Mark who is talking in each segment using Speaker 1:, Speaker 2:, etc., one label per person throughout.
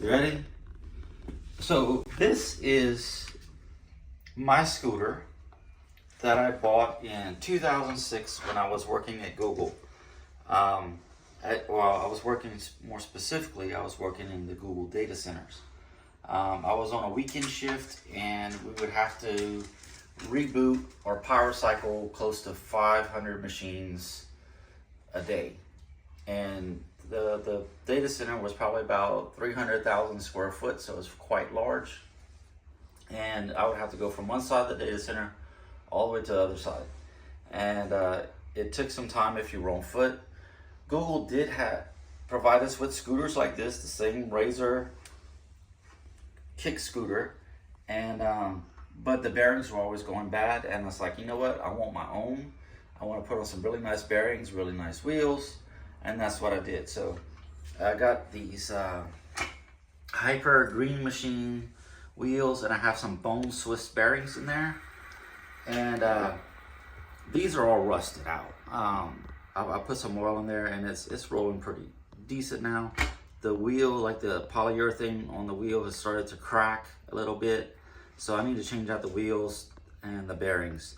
Speaker 1: You ready? So this is my scooter that I bought in 2006 when I was working at Google. I was working more specifically, I was working in the Google data centers. I was on a weekend shift and we would have to reboot or power cycle close to 500 machines a day. And the data center was probably about 300,000 square foot, so it was quite large. And I would have to go from one side of the data center all the way to the other side. And it took some time if you were on foot. Google did provide us with scooters like this, the same Razor kick scooter, and but the bearings were always going bad, and it's like, you know what, I want my own. I want to put on some really nice bearings, really nice wheels, and that's what I did. So I got these Hyper Green Machine wheels, and I have some bone Swiss bearings in there, and these are all rusted out. I put some oil in there, and it's rolling pretty decent now. The wheel, like the polyurethane on the wheel, has started to crack a little bit, so I need to change out the wheels and the bearings.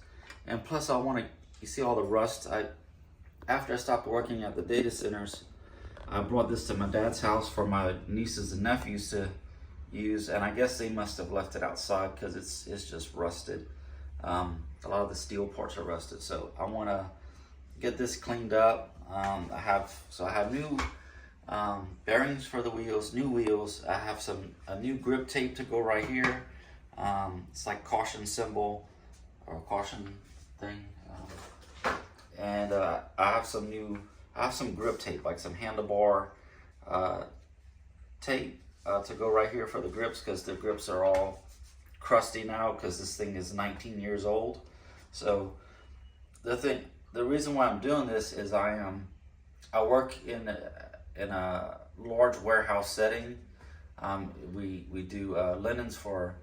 Speaker 1: And plus, I want to, you see all the rust. After I stopped working at the data centers, I brought this to my dad's house for my nieces and nephews to use, and I guess they must have left it outside because it's just rusted. A lot of the steel parts are rusted, so I want to get this cleaned up. I have new bearings for the wheels, new wheels. I have a new grip tape to go right here. It's like caution symbol or caution thing. And I have some grip tape, like some handlebar tape to go right here for the grips, because the grips are all crusty now because this thing is 19 years old. So the reason why I'm doing this is I work in a large warehouse setting. We do linens for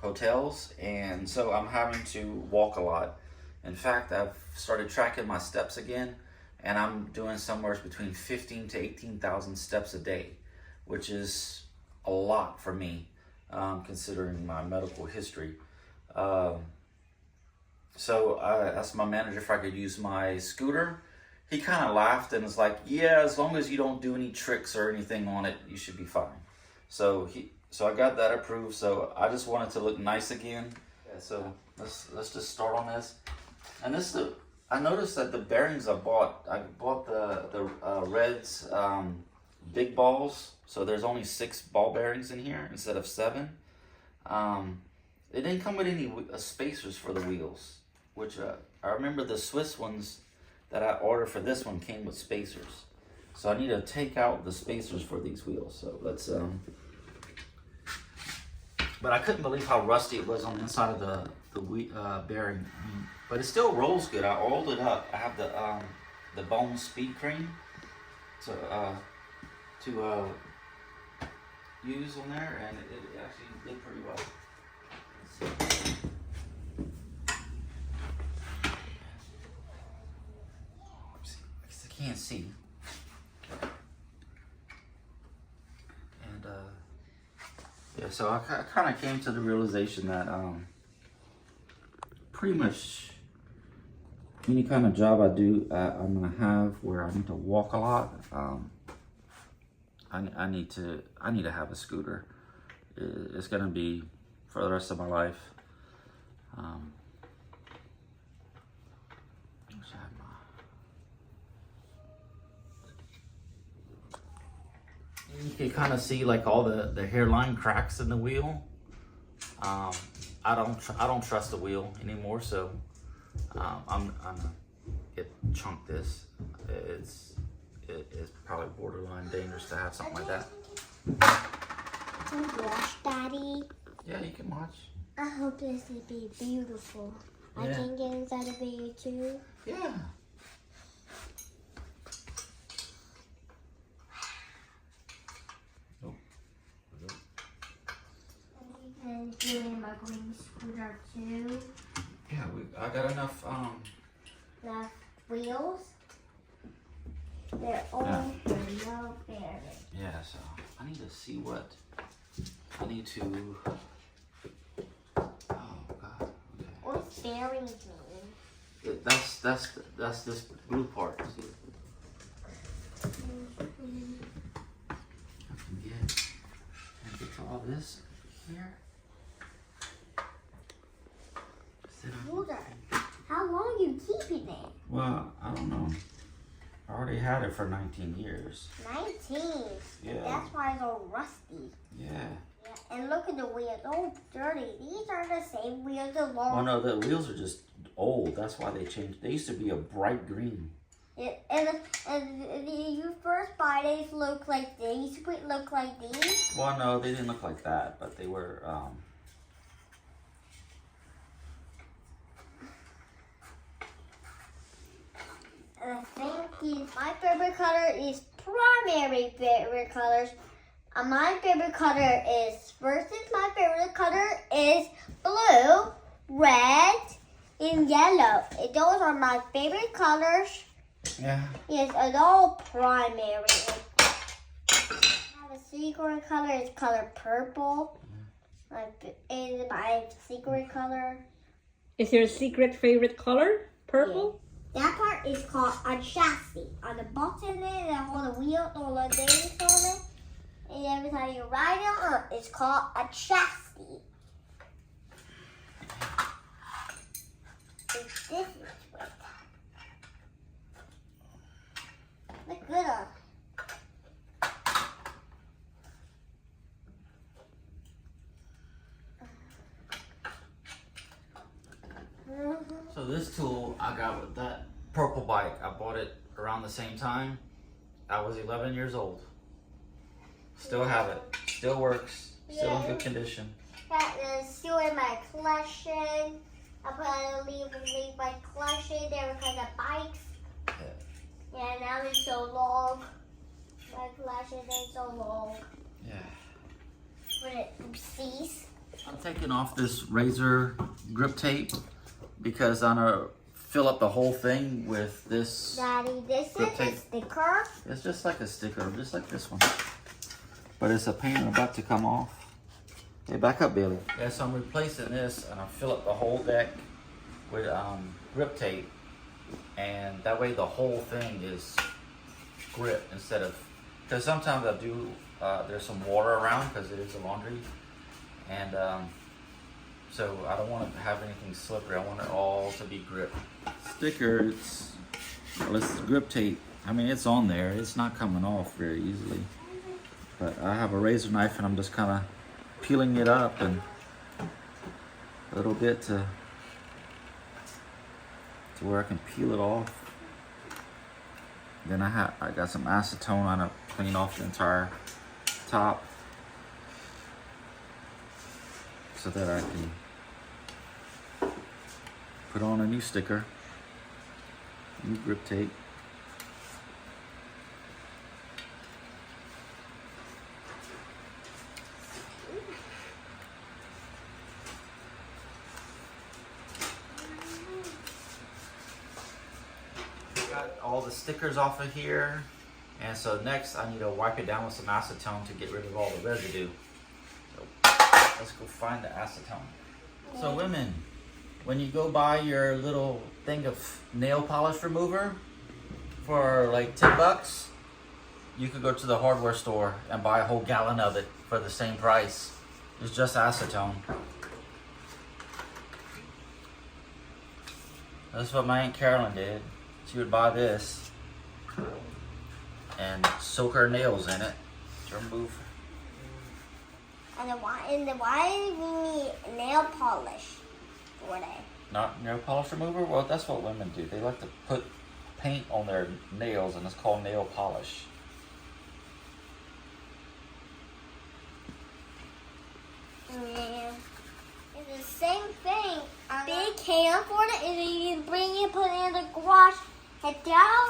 Speaker 1: hotels, and so I'm having to walk a lot. In fact, I've started tracking my steps again, and I'm doing somewhere between 15 to 18,000 steps a day, which is a lot for me, considering my medical history. So I asked my manager if I could use my scooter. He kind of laughed and was like, yeah, as long as you don't do any tricks or anything on it, you should be fine. So I got that approved. So I just wanted to look nice again. Yeah, so let's just start on this. And I noticed that the bearings I bought the Reds big balls. So there's only 6 ball bearings in here instead of 7. It didn't come with any spacers for the wheels, which I remember the Swiss ones that I ordered for this one came with spacers. So I need to take out the spacers for these wheels. So let's, but I couldn't believe how rusty it was on the inside of the bearing. But it still rolls good. I oiled it up. I have the Bone Speed Cream to use on there, and it actually did pretty well. I can't see. And yeah, so I kind of came to the realization that pretty much any kind of job I do, I'm gonna have where I need to walk a lot. I need to have a scooter. It's gonna be for the rest of my life. You can kind of see like all the hairline cracks in the wheel. I don't trust the wheel anymore, so I'm gonna chunk this. It's probably borderline dangerous to have something like that.
Speaker 2: Can I watch, Daddy?
Speaker 1: Yeah, you can watch.
Speaker 2: I hope this will be beautiful.
Speaker 1: Yeah.
Speaker 2: I can get inside the video too.
Speaker 1: Yeah.
Speaker 2: And doing my green scooter too.
Speaker 1: Yeah, I got enough
Speaker 2: The wheels. They're all for no bearing.
Speaker 1: Yeah, so I need to see what need to. Oh God. Okay.
Speaker 2: What's bearings mean?
Speaker 1: That's this blue part. See? I can get to all this here.
Speaker 2: Ruler, how long you keeping it?
Speaker 1: Well, I don't know. I already had it for 19 years.
Speaker 2: 19.
Speaker 1: Yeah.
Speaker 2: That's why it's all rusty.
Speaker 1: Yeah.
Speaker 2: Yeah. And look at the wheels, all dirty. These are the same wheels as long.
Speaker 1: Well, no, the wheels are just old. That's why they changed. They used to be a bright green.
Speaker 2: Yeah, and you first buy these look like these, would look like these.
Speaker 1: Well, no, they didn't look like that, but they were.
Speaker 2: I think my favorite color is primary favorite colors. My favorite color is my favorite color is blue, red, and yellow. Those are my favorite colors.
Speaker 1: Yeah.
Speaker 2: Yes, it's all primary. My secret color is color purple. Is my secret color.
Speaker 3: Is your secret favorite color purple?
Speaker 2: That part is called a chassis. On the bottom there, that all the wheels, all the things on it. And every time you ride it on, it's called a chassis. It's this way. Look good on.
Speaker 1: So this tool I got with that purple bike. I bought it around the same time. I was 11 years old. Still have it. Still works. Still in good condition.
Speaker 2: That is still in my collection. I put a leave my collection there because of bikes. Yeah, now it's so long. My collection is so long.
Speaker 1: Yeah.
Speaker 2: When it cease.
Speaker 1: I'm taking off this razor grip tape because I'm gonna fill up the whole thing with this.
Speaker 2: Daddy, this
Speaker 1: grip
Speaker 2: is
Speaker 1: tape.
Speaker 2: a sticker.
Speaker 1: It's just like a sticker, just like this one. But it's a pain in the butt to come off. Hey, back up, Billy. Yeah, so I'm replacing this and I fill up the whole deck with grip tape. And that way the whole thing is grip instead of, because sometimes I do, there's some water around because it is a laundry. And so I don't want to have anything slippery. I want it all to be grip. Sticker, it's grip tape. I mean, it's on there. It's not coming off very easily. But I have a razor knife and I'm just kind of peeling it up and a little bit to where I can peel it off. Then I got some acetone on it, clean off the entire top so that I can put on a new sticker, new grip tape. Got all the stickers off of here, and so next I need to wipe it down with some acetone to get rid of all the residue. So let's go find the acetone. So women, when you go buy your little thing of nail polish remover for like $10, you could go to the hardware store and buy a whole gallon of it for the same price. It's just acetone. That's what my Aunt Carolyn did. She would buy this and soak her nails in it to remove.
Speaker 2: And then why do we need nail polish for that?
Speaker 1: Not nail polish remover? Well, that's what women do. They like to put paint on their nails and it's called nail polish.
Speaker 2: Yeah. It's the same thing. Big can for it, and then you can bring it, put it in the garage, head down.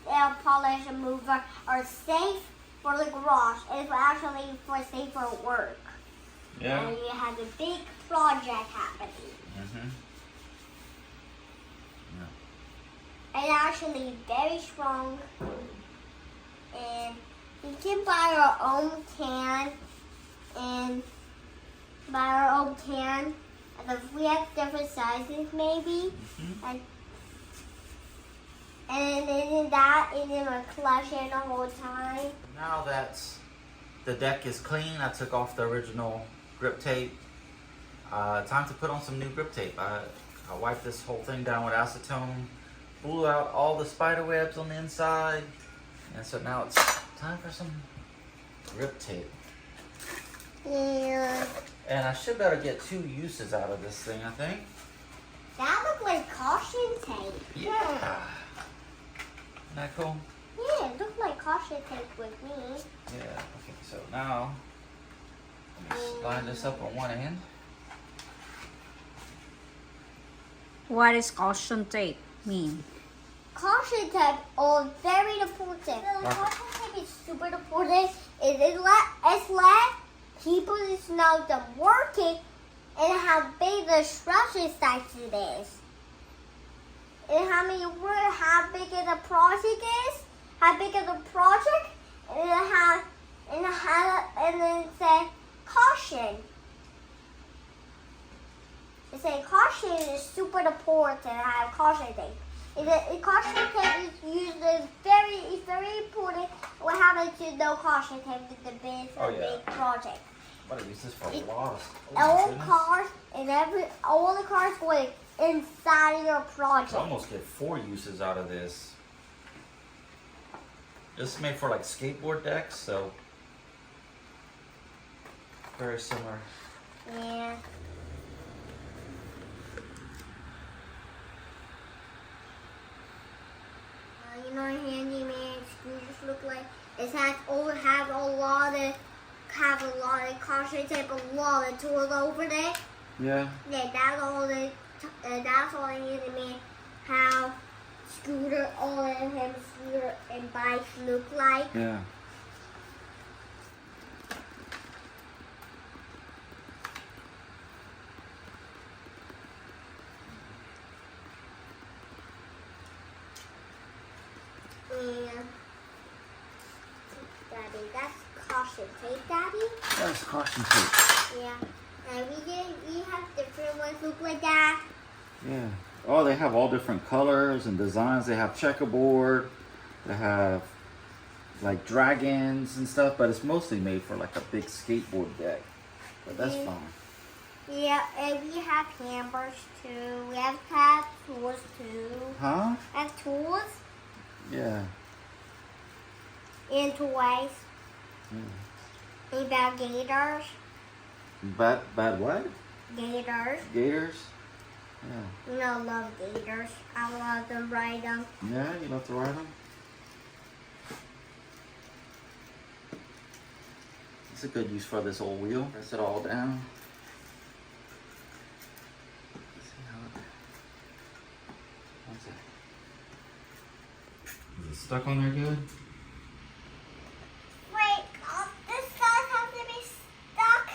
Speaker 2: Nail polish remover are safe for the garage. It's actually safe for work.
Speaker 1: Yeah.
Speaker 2: And you have a big project happening.
Speaker 1: Mm-hmm. Yeah.
Speaker 2: It's actually very strong. And you can buy your own can and buy our own can. And if we have different sizes, maybe. And then that is in my collection the whole time.
Speaker 1: Now that the deck is clean, I took off the original grip tape. Time to put on some new grip tape. I wiped this whole thing down with acetone, blew out all the spider webs on the inside, and so now it's time for some grip tape.
Speaker 2: Yeah.
Speaker 1: And I should better get 2 uses out of this thing, I think.
Speaker 2: That looks like caution tape.
Speaker 1: Yeah. Isn't that cool?
Speaker 2: Yeah, it looks like caution tape with me.
Speaker 1: Yeah. Okay, so now let's line this up on one end.
Speaker 3: What does caution tape mean?
Speaker 2: Caution tape is very important. The caution tape is super important. It's let people just know the working and how big the structure size it is. And how big of the project is, how big of the project, and then say caution. It say caution is super important to have caution tape. Caution tape is used it's very important. What happens to no caution tape with the big project?
Speaker 1: I'm gonna use this for a lot of stuff.
Speaker 2: All the cars going inside your project.
Speaker 1: I almost get 4 uses out of this. This is made for like skateboard decks, so very similar.
Speaker 2: Yeah. You know, handyman scooters look like it have a lot of caution tape, a lot of tools over there.
Speaker 1: Yeah.
Speaker 2: Yeah, that's all the handyman how scooter and bikes look like.
Speaker 1: Yeah.
Speaker 2: And Daddy, that's caution tape, Daddy.
Speaker 1: That's caution tape.
Speaker 2: Yeah. And we have different ones look like that.
Speaker 1: Yeah. Oh, they have all different colors and designs. They have checkerboard. They have like dragons and stuff, but it's mostly made for like a big skateboard deck. But that's fine.
Speaker 2: Yeah, and we have hammers too. We have tools too.
Speaker 1: Huh?
Speaker 2: And tools
Speaker 1: Yeah.
Speaker 2: and toys. And about gators.
Speaker 1: Bad what?
Speaker 2: Gators.
Speaker 1: Gators? Yeah.
Speaker 2: You know, I love gators. I love to ride them.
Speaker 1: Yeah, you love to ride them? It's a good use for this old wheel. Press it all down. See how it... What's it? Is it stuck on there good?
Speaker 2: Wait, this side has to be stuck.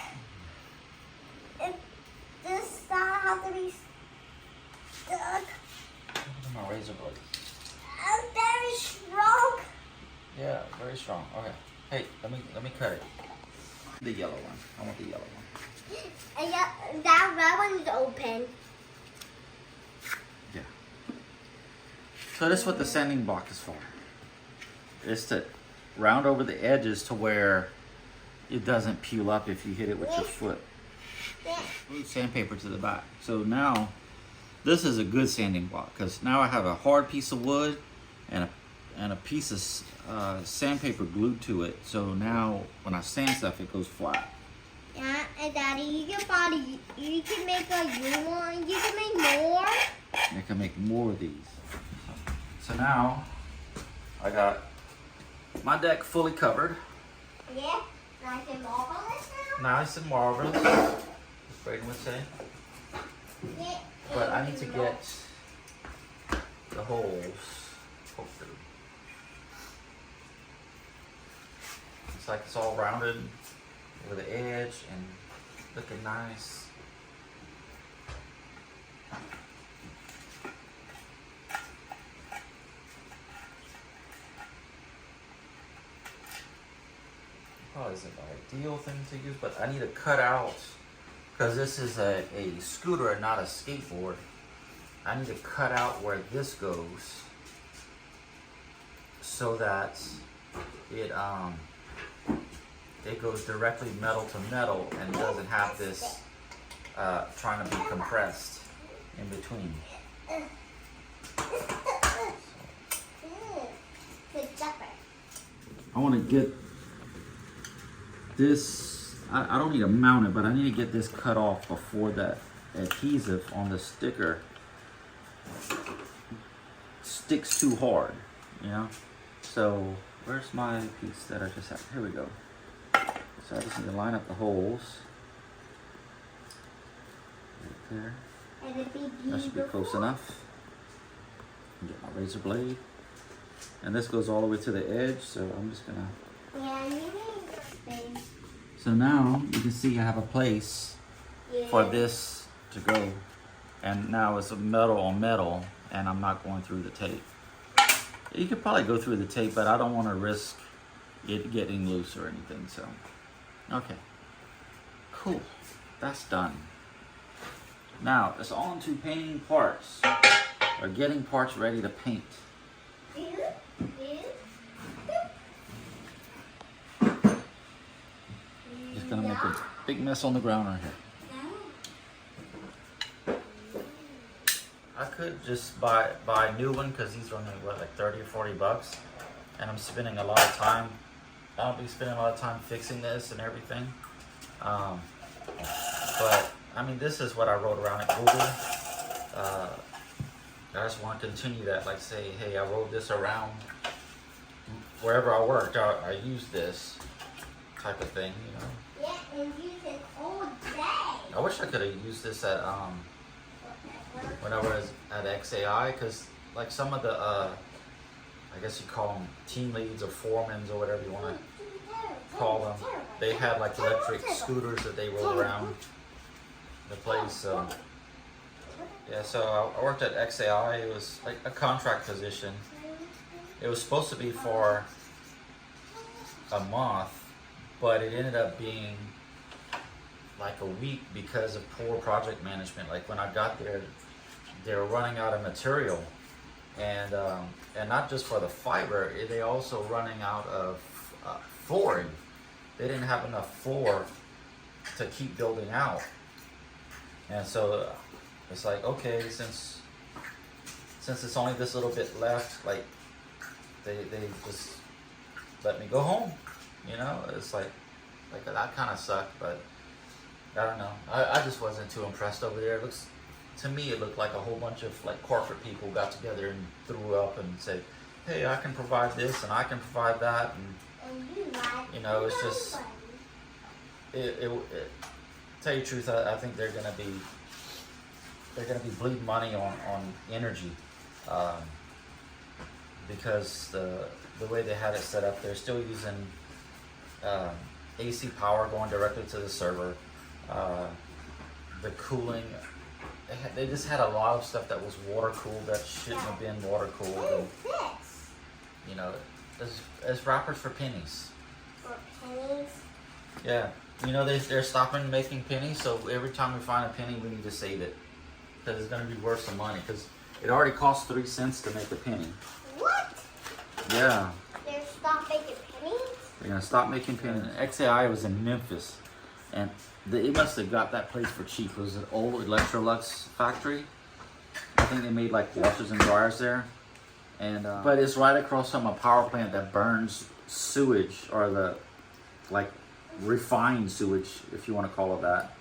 Speaker 2: This side has to be stuck.
Speaker 1: Look at my razor blade.
Speaker 2: I'm very strong.
Speaker 1: Yeah, very strong. Okay. Hey, let me cut it. The yellow one. I want the yellow one.
Speaker 2: And yeah, that red one is open.
Speaker 1: Yeah. So this is what the sanding block is for. It's to round over the edges to where it doesn't peel up if you hit it with your foot.
Speaker 2: Yeah.
Speaker 1: Glue sandpaper to the back. So now this is a good sanding block because now I have a hard piece of wood and a piece of sandpaper glued to it. So now when I sand stuff, it goes flat.
Speaker 2: Yeah, and Daddy, you can make a new one. You can make more.
Speaker 1: I can make more of these. So now I got my deck fully covered.
Speaker 2: Yeah, nice and marvelous now.
Speaker 1: Nice and marvelous, as Braden would say.
Speaker 2: Yeah.
Speaker 1: But I need to get the holes poked through. It's like it's all rounded over the edge and looking nice. Probably isn't the ideal thing to use, but I need to cut out because this is a scooter and not a skateboard, I need to cut out where this goes so that it goes directly metal to metal and doesn't have this trying to be compressed in between. I want to get this, I don't need to mount it, but I need to get this cut off before that adhesive on the sticker sticks too hard, you know? So where's my piece that I just had? Here we go. So I just need to line up the holes. Right there. That should be close enough. Get my razor blade. And this goes all the way to the edge, so I'm just gonna... So now you can see I have a place for this to go. And now it's a metal on metal, and I'm not going through the tape. You could probably go through the tape, but I don't want to risk it getting loose or anything, so. Okay, cool, that's done. Now, it's on to painting parts, or getting parts ready to paint. Just gonna make a big mess on the ground right here. I could just buy a new one because these are only what, like 30 or 40 bucks, and I'm spending a lot of time. I'll be spending a lot of time fixing this and everything. But I mean, this is what I wrote around at Google. I just want to continue that, like say, hey, I wrote this around wherever I worked. I used this type of thing, you know.
Speaker 2: Yeah, and use it all day.
Speaker 1: I wish I could have used this at when I was at XAI, because like some of the I guess you call them team leads or foremans or whatever you want to call them, they had like electric scooters that they rode around the place. So yeah, so I worked at XAI. It was like a contract position. It was supposed to be for a month, but it ended up being like a week because of poor project management. Like when I got there, they were running out of material, and not just for the fiber, they also running out of flooring. They didn't have enough floor to keep building out, and so it's like, okay, since it's only this little bit left, like they just let me go home, you know. It's like that kind of sucked, but I don't know. I just wasn't too impressed over there. To me, it looked like a whole bunch of like corporate people got together and threw up and said, hey, I can provide this and I can provide that, and you know, it's just tell you the truth, I think they're gonna be bleeding money on energy, because the way they had it set up, they're still using AC power going directly to the server. The cooling, they just had a lot of stuff that was water cooled that shouldn't have been water cooled. And, you know, it's wrappers for pennies.
Speaker 2: For pennies?
Speaker 1: Yeah, you know, they're stopping making pennies, so every time we find a penny, we need to save it, because it's going to be worth some money, because it already costs 3 cents to make a penny.
Speaker 2: What?
Speaker 1: Yeah.
Speaker 2: They're stopping making pennies?
Speaker 1: They're going to stop making pennies. XAI was in Memphis, and they must have got that place for cheap. It was an old Electrolux factory. I think they made like washers and dryers there. And but it's right across from a power plant that burns sewage, or the like refined sewage, if you want to call it that,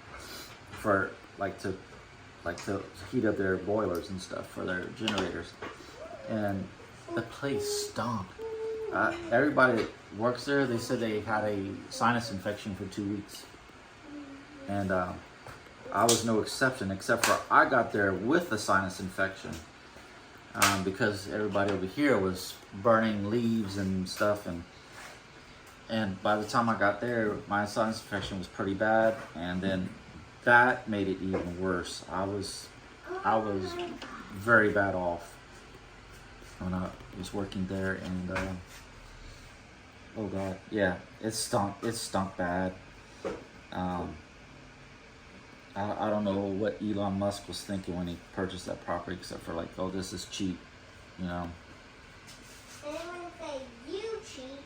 Speaker 1: for to heat up their boilers and stuff for their generators. And the place stunk. Everybody that works there, they said they had a sinus infection for 2 weeks. And I was no exception, except for I got there with a sinus infection, because everybody over here was burning leaves and stuff, and by the time I got there, my sinus infection was pretty bad, and then that made it even worse. I was very bad off when I was working there, and oh god, yeah, it stunk bad. I don't know what Elon Musk was thinking when he purchased that property, except for like, oh, this is cheap, you know.
Speaker 2: Anyone say you cheat?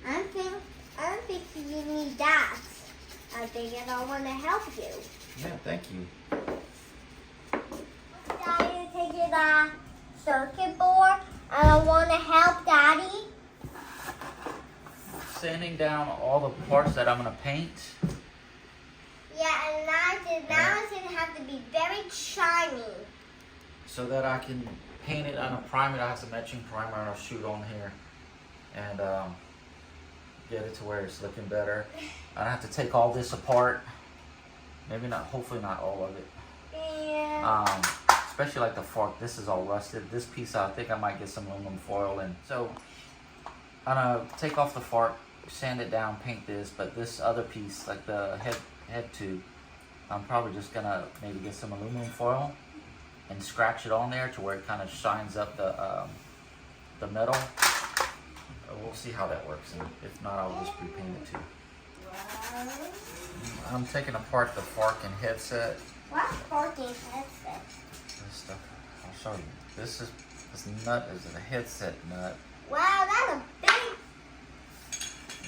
Speaker 2: I don't think you need that. I think I want to help you.
Speaker 1: Yeah, thank you.
Speaker 2: Daddy taking the circuit board, and I want to help Daddy.
Speaker 1: Sanding down all the parts that I'm gonna paint.
Speaker 2: Yeah, and now it's gonna have to be very shiny.
Speaker 1: So that I can paint it on a primer. I have some etching primer and I'll shoot on here. And get it to where it's looking better. I have to take all this apart. Maybe not, hopefully not all of it.
Speaker 2: Yeah.
Speaker 1: Especially like the fork, this is all rusted. This piece, I think I might get some aluminum foil in. So I'm gonna take off the fork, sand it down, paint this, but this other piece, like the head tube, I'm probably just gonna maybe get some aluminum foil and scratch it on there to where it kind of shines up the metal. We'll see how that works, and if not, I'll just repaint it too. I'm taking apart the fork and headset.
Speaker 2: What's forking headset?
Speaker 1: This stuff, I'll show you. This nut is a headset nut.
Speaker 2: Wow, that's a big.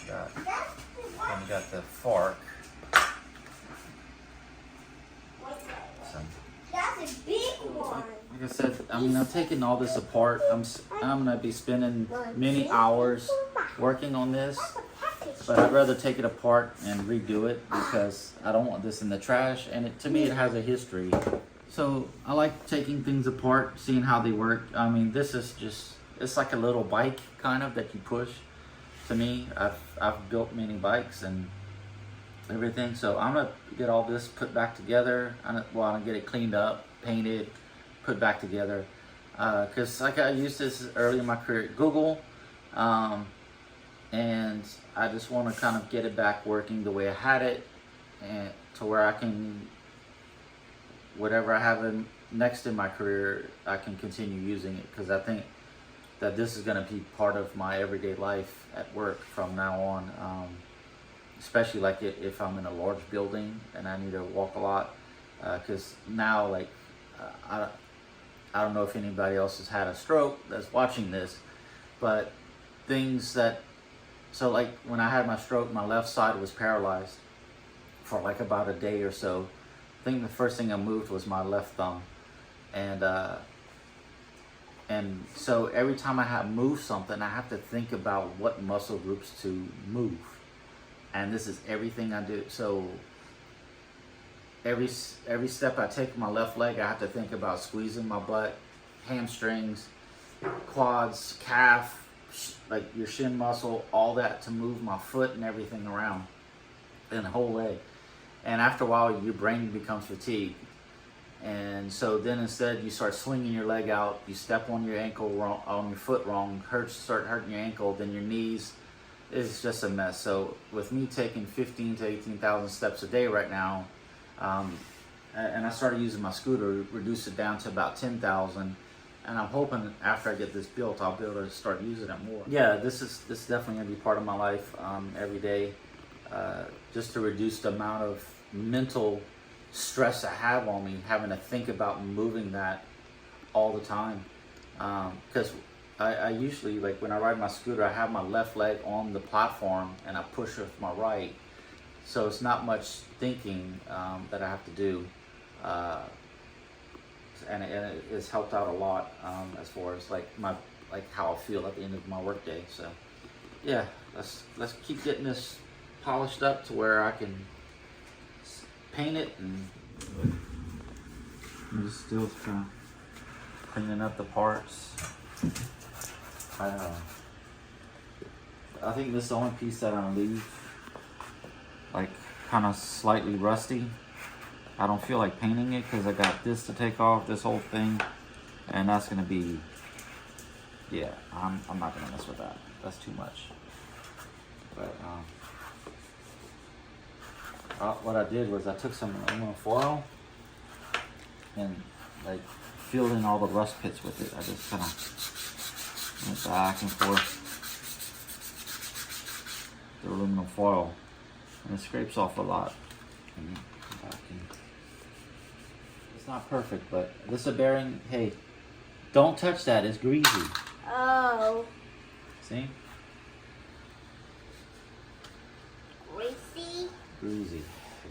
Speaker 1: Then you got the fork.
Speaker 2: That's a big one.
Speaker 1: Like I said, I'm taking all this apart. I'm gonna be spending many hours working on this, but I'd rather take it apart and redo it because I don't want this in the trash. And to me, it has a history. So I like taking things apart, seeing how they work. I mean, this is it's like a little bike kind of that you push. To me, I've built many bikes and everything. So I'm gonna get all this put back together. I'm gonna get it cleaned up, painted, put back together. Cause like I used this early in my career at Google, and I just want to kind of get it back working the way I had it, and to where I can, whatever I have next in my career, I can continue using it. Cause I think that this is gonna be part of my everyday life at work from now on. Especially like if I'm in a large building and I need to walk a lot, because now like I don't know if anybody else has had a stroke that's watching this, but so like when I had my stroke, my left side was paralyzed for like about a day or so. I think the first thing I moved was my left thumb, and so every time I move something, I have to think about what muscle groups to move. And this is everything I do. So every step I take with my left leg, I have to think about squeezing my butt, hamstrings, quads, calf, like your shin muscle, all that to move my foot and everything around, and the whole leg. And after a while, your brain becomes fatigued. And so then instead you start swinging your leg out, you step on your ankle wrong, on your foot wrong, start hurting your ankle, then your knees. It's just a mess. So with me taking 15 to 18,000 steps a day right now, and I started using my scooter, reduce it down to about 10,000, and I'm hoping after I get this built, I'll be able to start using it more. Yeah, this is definitely gonna be part of my life every day, just to reduce the amount of mental stress I have on me, having to think about moving that all the time, because I usually, like when I ride my scooter, I have my left leg on the platform and I push with my right. So it's not much thinking that I have to do. And it has helped out a lot as far as like how I feel at the end of my workday. So yeah, let's keep getting this polished up to where I can paint it, and I'm just still kind of cleaning up the parts. I think this is the only piece that I'm gonna leave like kind of slightly rusty. I don't feel like painting it because I got this to take off, this whole thing, and that's gonna be, yeah, I'm not gonna mess with that. That's too much. But what I did was I took some aluminum foil and like filled in all the rust pits with it. I just kind of went back and forth the aluminum foil, And it scrapes off a lot. It's not perfect, but this is a bearing. Hey, don't touch that. It's greasy.
Speaker 2: Oh.
Speaker 1: See?
Speaker 2: Greasy.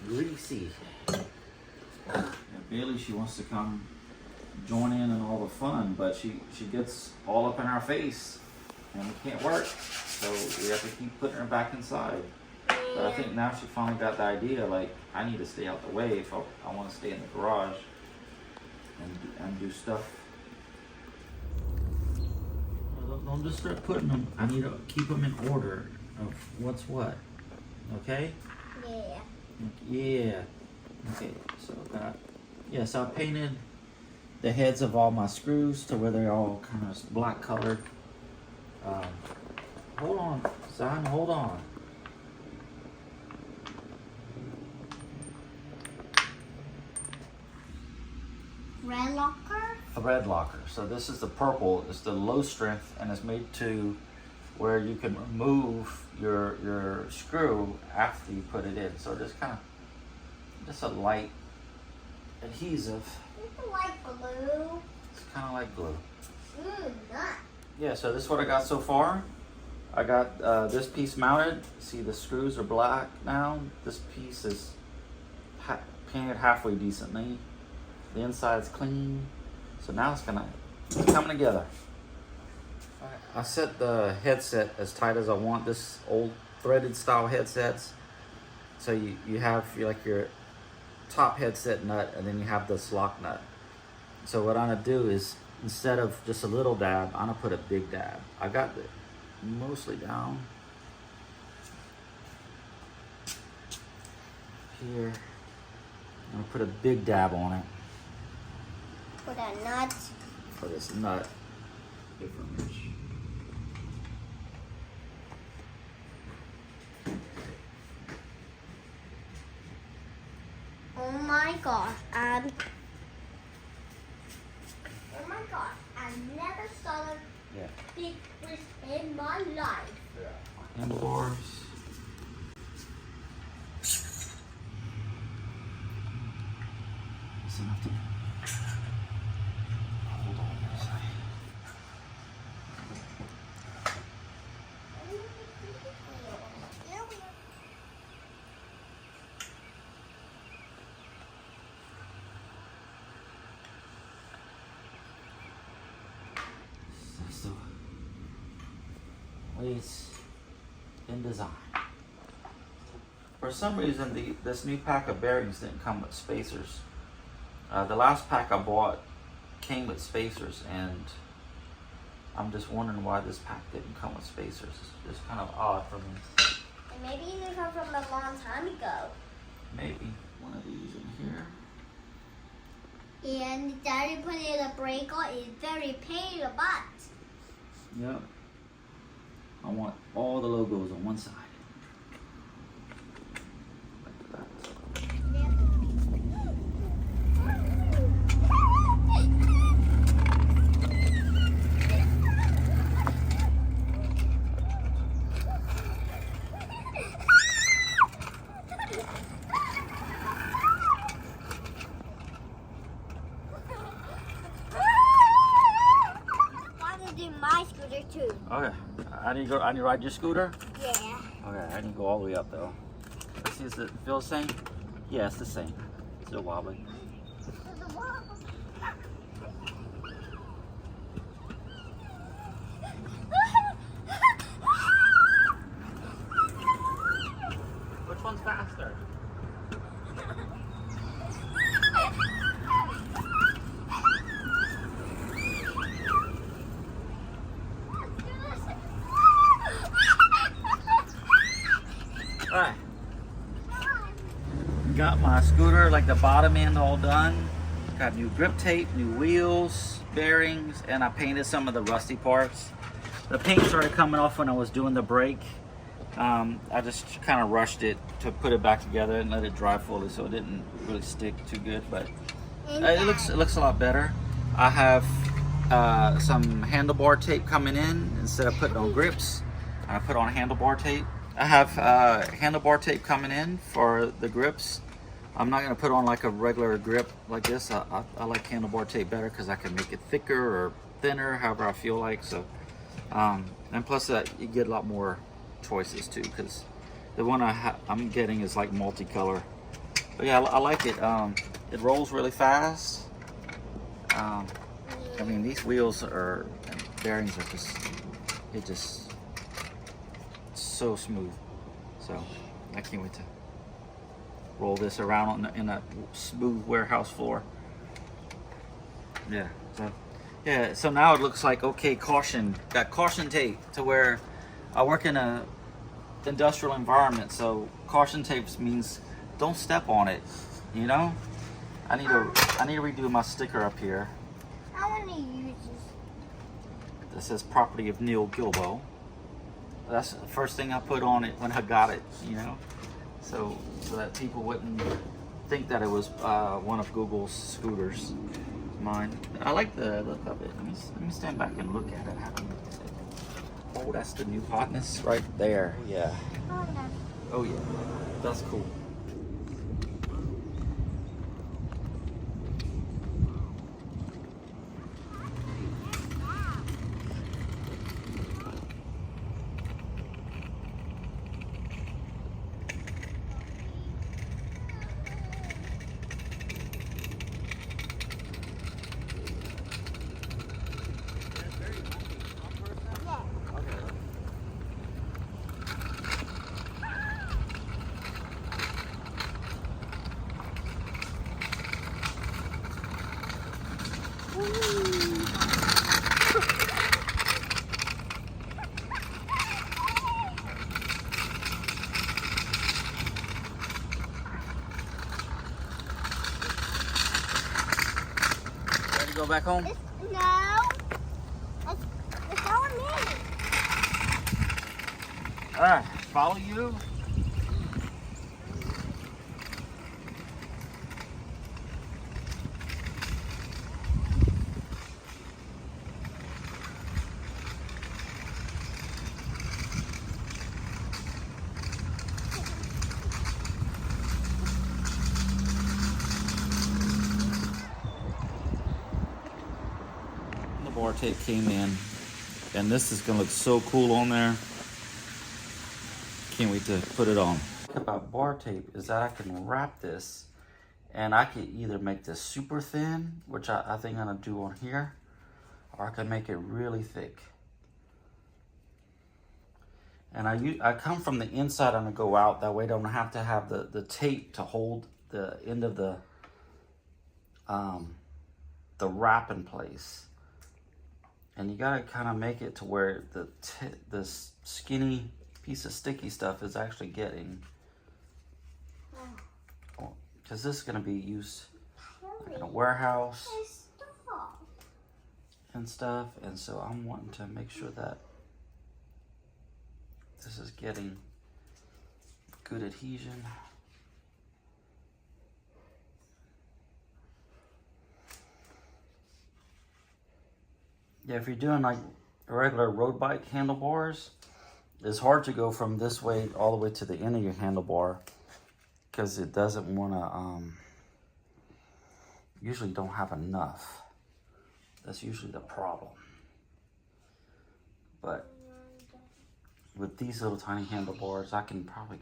Speaker 1: Greasy. Yeah, Bailey, she wants to come join in all the fun, but she gets all up in our face, and it can't work. So we have to keep putting her back inside. But I think now she finally got the idea, like, I need to stay out the way if I want to stay in the garage and do stuff. Don't just start putting them. I need to keep them in order of what's what. Okay?
Speaker 2: Yeah.
Speaker 1: Yeah. Okay, so so I painted the heads of all my screws to where they're all kind of black colored. Hold on, son, hold on.
Speaker 2: Red locker?
Speaker 1: A red locker. So this is the purple. It's the low strength, and it's made to where you can remove your screw after you put it in. So just a light adhesive.
Speaker 2: It's like glue.
Speaker 1: It's kind of like glue.
Speaker 2: Nut.
Speaker 1: Yeah, so this is what I got so far. I got this piece mounted. See, the screws are black now. This piece is painted halfway decently. The inside's clean. So now it's coming together. I set the headset as tight as I want. This old threaded style headsets. So you have your top headset nut, and then you have this lock nut. So what I'm gonna do is, instead of just a little dab, I'm gonna put a big dab. I got it mostly down here. I'm gonna put a big dab on it.
Speaker 2: For that nut.
Speaker 1: For this nut.
Speaker 2: Oh my gosh, I never saw a big fish in my life.
Speaker 1: Handlebars. It's enough to hold on a second. That's the way it's in design. For some reason, this new pack of bearings didn't come with spacers. The last pack I bought came with spacers, and I'm just wondering why this pack didn't come with spacers. It's just kind of odd for me.
Speaker 2: And maybe they come from a long time ago.
Speaker 1: Maybe one of these in here.
Speaker 2: And Daddy put in a brake on. It's very pain in the butt.
Speaker 1: Yep. I want all the logos on one side. Like that.
Speaker 2: I want to do my scooter too.
Speaker 1: Okay. I need to ride your scooter?
Speaker 2: Yeah.
Speaker 1: Okay, I need to go all the way up though. Let's see, does it feel the same? Yeah, it's the same. It's still wobbly. Which one's faster? Alright. Got my scooter, like the bottom end all done. Got new grip tape, new wheels, bearings, and I painted some of the rusty parts. The paint started coming off when I was doing the brake. I just kind of rushed it to put it back together and let it dry fully, so it didn't really stick too good, but it looks a lot better. I have some handlebar tape coming in. Instead of putting on grips, I put on handlebar tape. I have handlebar tape coming in for the grips. I'm not going to put on like a regular grip like this. I like handlebar tape better because I can make it thicker or thinner, however I feel like. So, and plus that you get a lot more choices too, because the one I'm getting is like multicolor. But yeah, I like it. It rolls really fast. I mean, these wheels and bearings are just so smooth. So I can't wait to roll this around in a smooth warehouse floor. Yeah. So now it looks like, okay, caution. Got caution tape to where I work in a industrial environment, so caution tape means don't step on it. You know. I need to redo my sticker up here.
Speaker 2: I want to use this.
Speaker 1: This says property of Neil Gilbo. That's the first thing I put on it when I got it, you know, so that people wouldn't think that it was one of Google's scooters. Mine. I like the look of it. Let me stand back and look at it. Have a look at it. Oh, that's the new hotness right there. Yeah. Oh yeah. That's cool. Ready to go back home?
Speaker 2: No. It's on me.
Speaker 1: Alright, follow you. The bar tape came in, and this is gonna look so cool on there. Can't wait to put it on. About bar tape is that I can wrap this, and I could either make this super thin, which I think I'm gonna do on here, or I can make it really thick. And I come from the inside and I go out, that way I don't have to have the tape to hold the end of the wrap in place. And you gotta kind of make it to where this skinny piece of sticky stuff is actually getting, because this is gonna be used like in a warehouse and stuff, and so I'm wanting to make sure that this is getting good adhesion. Yeah, if you're doing like regular road bike handlebars, it's hard to go from this way all the way to the end of your handlebar, because it doesn't want to, usually don't have enough. That's usually the problem. But with these little tiny handlebars, I can probably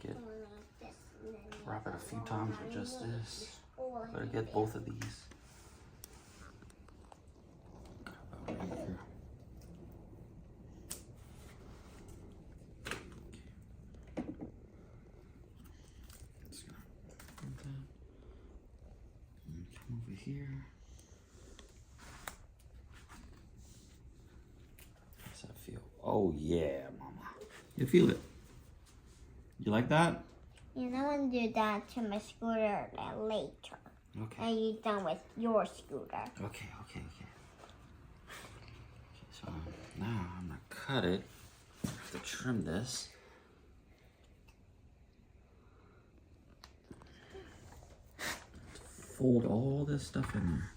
Speaker 1: wrap it a few times with just this. Better get both of these. Over here. How's that feel? Oh yeah, mama. You feel it? You like that?
Speaker 2: And I want to do that to my scooter later.
Speaker 1: Okay.
Speaker 2: Are you done with your scooter?
Speaker 1: Okay. So now I'm gonna cut it. I have to trim this. Fold all this stuff in there.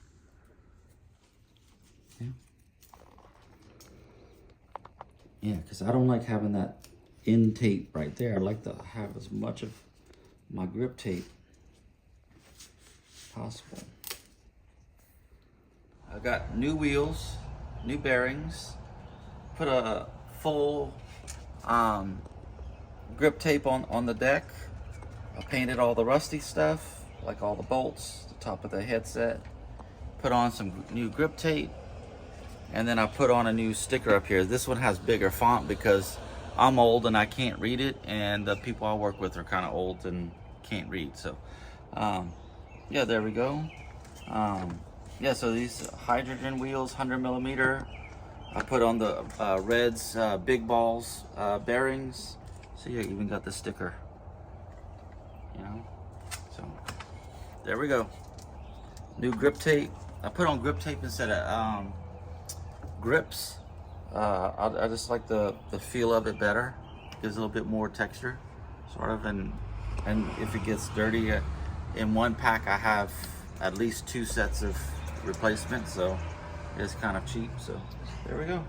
Speaker 1: Yeah, because I don't like having that end tape right there. I like to have as much of my grip tape possible. I got new wheels, new bearings, put a full grip tape on the deck. I painted all the rusty stuff, like all the bolts, the top of the headset. Put on some new grip tape, and then I put on a new sticker up here. This one has bigger font because I'm old and I can't read it, and the people I work with are kind of old and can't read. So yeah, there we go. Yeah, so these hydrogen wheels, 100 millimeter. I put on the Red's big balls bearings. So yeah, even got the sticker, you know. So there we go. New grip tape. I put on grip tape instead of grips. I just like the feel of it better. Gives a little bit more texture, sort of. And if it gets dirty, in one pack I have at least 2 sets of replacements, so it's kind of cheap. So there we go.